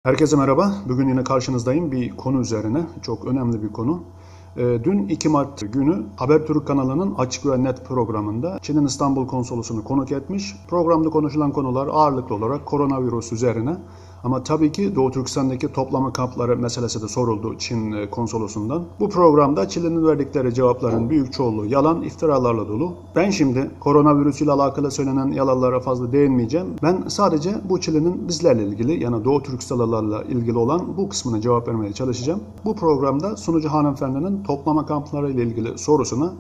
Herkese merhaba. Bugün yine karşınızdayım bir konu üzerine. Çok önemli bir konu. Dün 2 Mart günü Habertürk kanalının Açık ve Net programında Çin'in İstanbul Konsolosluğunu konuk etmiş. Programda konuşulan konular ağırlıklı olarak koronavirüs üzerine. Ama tabii ki Doğu Türkistan'daki toplama kampları meselesi de soruldu Çin konsolosundan. Bu programda Çin'in verdikleri cevapların büyük çoğunluğu yalan, iftiralarla dolu. Ben şimdi koronavirüs ile alakalı söylenen yalanlara fazla değinmeyeceğim. Ben sadece bu Çin'in bizlerle ilgili, yani Doğu Türkistanlılarla ilgili olan bu kısmına cevap vermeye çalışacağım. Bu programda sunucu hanımefendinin toplama kampları ile ilgili sorusuna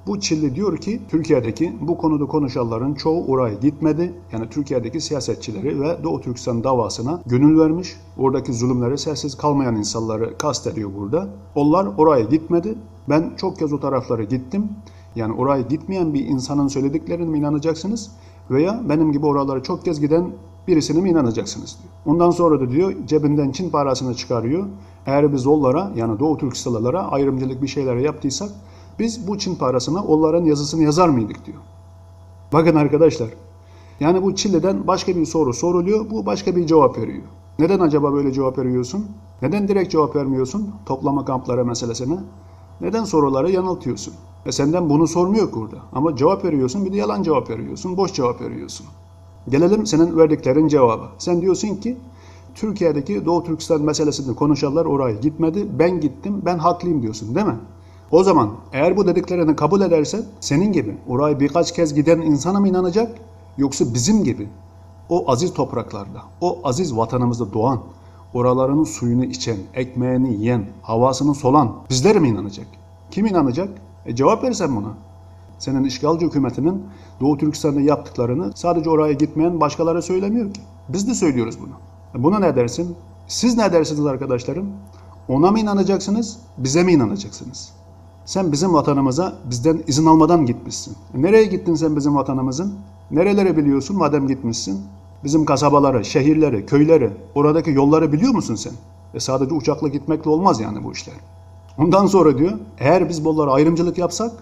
bu Çilli diyor ki Türkiye'deki bu konuda konuşanların çoğu oraya gitmedi. Yani Türkiye'deki siyasetçileri ve Doğu Türkistan davasına gönül vermiş. Oradaki zulümlere sessiz kalmayan insanları kastediyor burada. Onlar oraya gitmedi. Ben çok kez o taraflara gittim. Yani oraya gitmeyen bir insanın söylediklerine mi inanacaksınız? Veya benim gibi oralara çok kez giden birisine mi inanacaksınız diyor. Ondan sonra da diyor cebinden Çin parasını çıkarıyor. Eğer biz onlara, yani Doğu Türkistanlılara ayrımcılık bir şeyler yaptıysak biz bu Çin parasına onların yazısını yazar mıydık diyor. Bakın arkadaşlar, yani bu Çinli'den başka bir soru soruluyor, bu başka bir cevap veriyor. Neden acaba böyle cevap veriyorsun? Neden direkt cevap vermiyorsun toplama kampları meselesine? Neden soruları yanıltıyorsun? Senden bunu sormuyor ki orada. Ama cevap veriyorsun, bir de yalan cevap veriyorsun, boş cevap veriyorsun. Gelelim senin verdiklerin cevabı. Sen diyorsun ki Türkiye'deki Doğu Türkistan meselesini konuşanlar oraya gitmedi, ben gittim, ben haklıyım diyorsun, değil mi? O zaman eğer bu dediklerini kabul edersen senin gibi oraya birkaç kez giden insana mı inanacak, yoksa bizim gibi o aziz topraklarda, o aziz vatanımızda doğan, oraların suyunu içen, ekmeğini yiyen, havasını solan bizlere mi inanacak? Kim inanacak? Cevap versen buna. Senin işgalci hükümetinin Doğu Türkistan'da yaptıklarını sadece oraya gitmeyen başkaları söylemiyor ki. Biz de söylüyoruz bunu. Buna ne dersin? Siz ne dersiniz arkadaşlarım? Ona mı inanacaksınız, bize mi inanacaksınız? Sen bizim vatanımıza bizden izin almadan gitmişsin. Nereye gittin sen bizim vatanımızın? Nereleri biliyorsun madem gitmişsin? Bizim kasabaları, şehirleri, köyleri, oradaki yolları biliyor musun sen? Sadece uçakla gitmekle olmaz yani bu işler. Ondan sonra diyor, eğer biz bunlara ayrımcılık yapsak,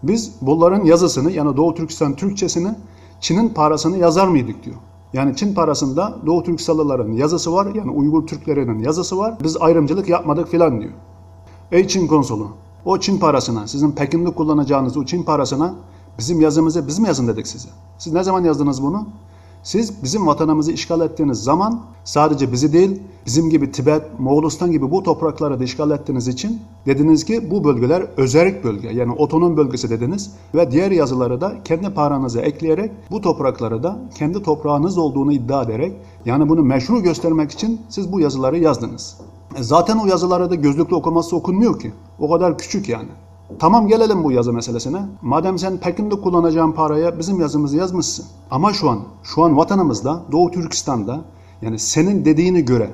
biz bunların yazısını, yani Doğu Türkistan Türkçesini, Çin'in parasını yazar mıydık diyor. Yani Çin parasında Doğu Türkistanlıların yazısı var, yani Uygur Türklerinin yazısı var, biz ayrımcılık yapmadık filan diyor. Ey Çin konsolu, o Çin parasına, sizin Pekin'de kullanacağınız o Çin parasına bizim yazımızı biz mi yazın dedik size? Siz ne zaman yazdınız bunu? Siz bizim vatanımızı işgal ettiğiniz zaman sadece bizi değil, bizim gibi Tibet, Moğolistan gibi bu toprakları da işgal ettiğiniz için dediniz ki bu bölgeler özerk bölge, yani otonom bölgesi dediniz ve diğer yazıları da kendi paranıza ekleyerek bu toprakları da kendi toprağınız olduğunu iddia ederek, yani bunu meşru göstermek için siz bu yazıları yazdınız. Zaten o yazıları da gözlükle okuması okunmuyor ki. O kadar küçük yani. Tamam, gelelim bu yazı meselesine. Madem sen Pekin'de kullanacağın paraya bizim yazımızı yazmışsın. Ama şu an vatanımızda, Doğu Türkistan'da, yani senin dediğine göre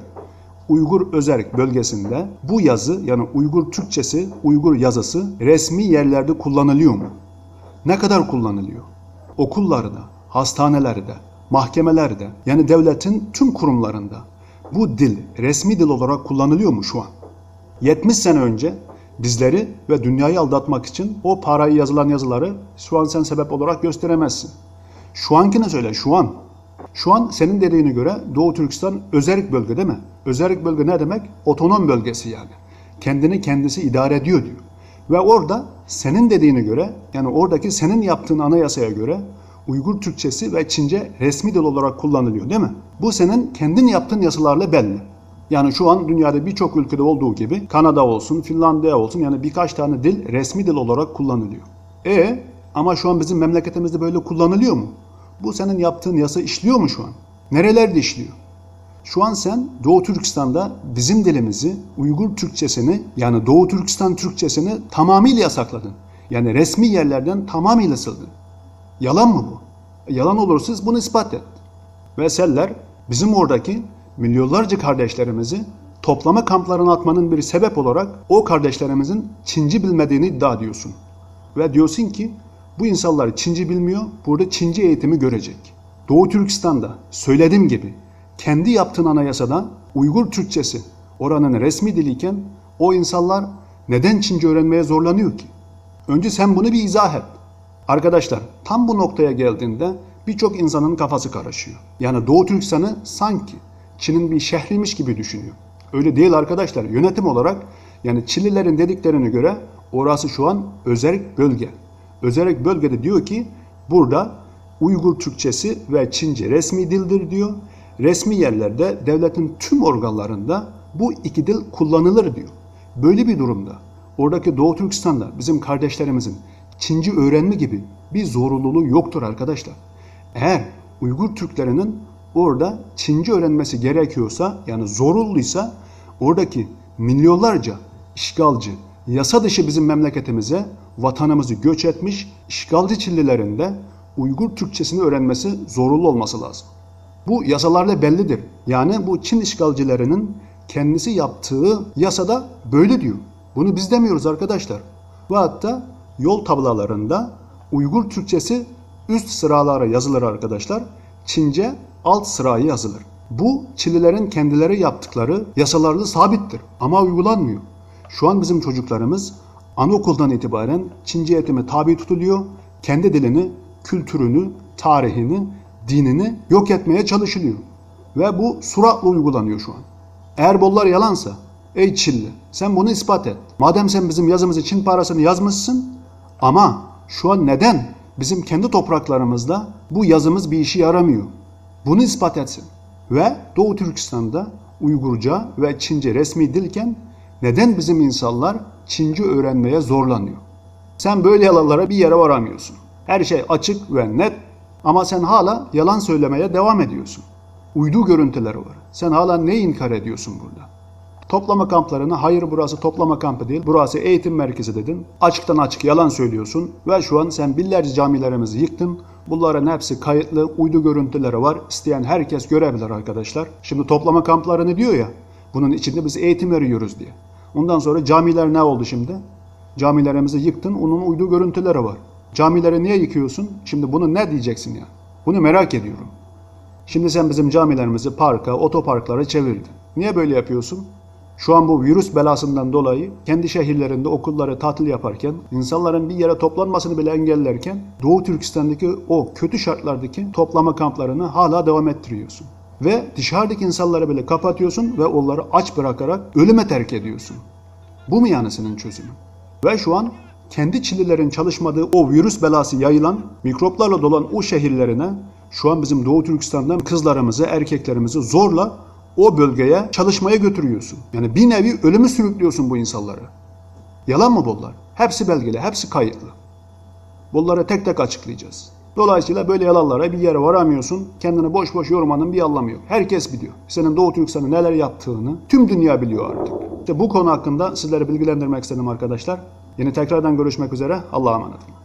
Uygur Özerk bölgesinde bu yazı, yani Uygur Türkçesi, Uygur yazısı resmi yerlerde kullanılıyor mu? Ne kadar kullanılıyor? Okullarda, hastanelerde, mahkemelerde, yani devletin tüm kurumlarında bu dil resmi dil olarak kullanılıyor mu şu an? 70 sene önce bizleri ve dünyayı aldatmak için o parayı yazılan yazıları şu an sen sebep olarak gösteremezsin. Şu ankine söyle, şu an. Şu an senin dediğine göre Doğu Türkistan özerk bölge değil mi? Özerk bölge ne demek? Otonom bölgesi yani. Kendini kendisi idare ediyor diyor. Ve orada senin dediğine göre, yani oradaki senin yaptığın anayasaya göre Uygur Türkçesi ve Çince resmi dil olarak kullanılıyor değil mi? Bu senin kendin yaptığın yasalarla belli. Yani şu an dünyada birçok ülkede olduğu gibi Kanada olsun, Finlandiya olsun, yani birkaç tane dil resmi dil olarak kullanılıyor. Ama şu an bizim memleketimizde böyle kullanılıyor mu? Bu senin yaptığın yasa işliyor mu şu an? Nerelerde işliyor? Şu an sen Doğu Türkistan'da bizim dilimizi, Uygur Türkçesini, yani Doğu Türkistan Türkçesini tamamıyla yasakladın. Yani resmi yerlerden tamamıyla sildin. Yalan mı bu? Yalan olursa bunu ispat et. Ve senler bizim oradaki milyonlarca kardeşlerimizi toplama kamplarına atmanın bir sebep olarak o kardeşlerimizin Çinci bilmediğini iddia ediyorsun. Ve diyorsun ki bu insanlar Çinci bilmiyor, burada Çinci eğitimi görecek. Doğu Türkistan'da söylediğim gibi kendi yaptığın anayasada Uygur Türkçesi oranın resmi diliyken o insanlar neden Çince öğrenmeye zorlanıyor ki? Önce sen bunu bir izah et. Arkadaşlar, tam bu noktaya geldiğinde birçok insanın kafası karışıyor. Yani Doğu Türkistan'ı sanki Çin'in bir şehriymiş gibi düşünüyor. Öyle değil arkadaşlar. Yönetim olarak yani Çinlilerin dediklerine göre orası şu an özerk bölge. Özerk bölgede diyor ki burada Uygur Türkçesi ve Çince resmi dildir diyor. Resmi yerlerde devletin tüm organlarında bu iki dil kullanılır diyor. Böyle bir durumda oradaki Doğu Türkistan'da bizim kardeşlerimizin Çince öğrenme gibi bir zorunluluğu yoktur arkadaşlar. Eğer Uygur Türklerinin orada Çince öğrenmesi gerekiyorsa yani zorunluysa oradaki milyonlarca işgalci, yasa dışı bizim memleketimize, vatanımızı göç etmiş işgalci Çinlilerin de Uygur Türkçesini öğrenmesi zorunlu olması lazım. Bu yasalarla bellidir. Yani bu Çin işgalcilerinin kendisi yaptığı yasada böyle diyor. Bunu biz demiyoruz arkadaşlar. Ve hatta yol tabelalarında Uygur Türkçesi üst sıralara yazılır arkadaşlar. Çince alt sıraya yazılır. Bu Çinlilerin kendileri yaptıkları yasalarla sabittir ama uygulanmıyor. Şu an bizim çocuklarımız anaokuldan itibaren Çince eğitime tabi tutuluyor. Kendi dilini, kültürünü, tarihini, dinini yok etmeye çalışılıyor. Ve bu sürekli uygulanıyor şu an. Eğer bunlar yalansa, ey Çinli sen bunu ispat et. Madem sen bizim yazımızı Çin parasını yazmışsın ama şu an neden bizim kendi topraklarımızda bu yazımız bir işe yaramıyor? Bunu ispat etsin. Ve Doğu Türkistan'da Uygurca ve Çince resmi dilken neden bizim insanlar Çince öğrenmeye zorlanıyor? Sen böyle yalanlara bir yere varamıyorsun. Her şey açık ve net ama sen hala yalan söylemeye devam ediyorsun. Uydu görüntüleri var. Sen hala neyi inkar ediyorsun burada? Toplama kamplarına hayır burası toplama kampı değil, burası eğitim merkezi dedin. Açıktan açık yalan söylüyorsun ve şu an sen binlerce camilerimizi yıktın. Bunların hepsi kayıtlı, uydu görüntüleri var. İsteyen herkes görebilir arkadaşlar. Şimdi toplama kamplarını diyor ya, bunun içinde biz eğitim veriyoruz diye. Ondan sonra camiler ne oldu şimdi? Camilerimizi yıktın, onun uydu görüntüleri var. Camileri niye yıkıyorsun? Şimdi bunu ne diyeceksin ya? Bunu merak ediyorum. Şimdi sen bizim camilerimizi parka, otoparklara çevirdin. Niye böyle yapıyorsun? Şu an bu virüs belasından dolayı kendi şehirlerinde okulları tatil yaparken, insanların bir yere toplanmasını bile engellerken Doğu Türkistan'daki o kötü şartlardaki toplama kamplarını hala devam ettiriyorsun. Ve dışarıdaki insanları bile kapatıyorsun ve onları aç bırakarak ölüme terk ediyorsun. Bu mu yani senin çözümün? Ve şu an kendi Çinlilerin çalışmadığı o virüs belası yayılan, mikroplarla dolan o şehirlerine şu an bizim Doğu Türkistan'dan kızlarımızı, erkeklerimizi zorla o bölgeye çalışmaya götürüyorsun. Yani bir nevi ölümü sürüklüyorsun bu insanları. Yalan mı bunlar? Hepsi belgeli, hepsi kayıtlı. Bunları tek tek açıklayacağız. Dolayısıyla böyle yalanlara bir yere varamıyorsun. Kendini boş boş yormanın bir anlamı yok. Herkes biliyor. Senin Doğu Türkistan'ın neler yaptığını tüm dünya biliyor artık. İşte bu konu hakkında sizleri bilgilendirmek istedim arkadaşlar. Yine tekrardan görüşmek üzere. Allah'a emanet olun.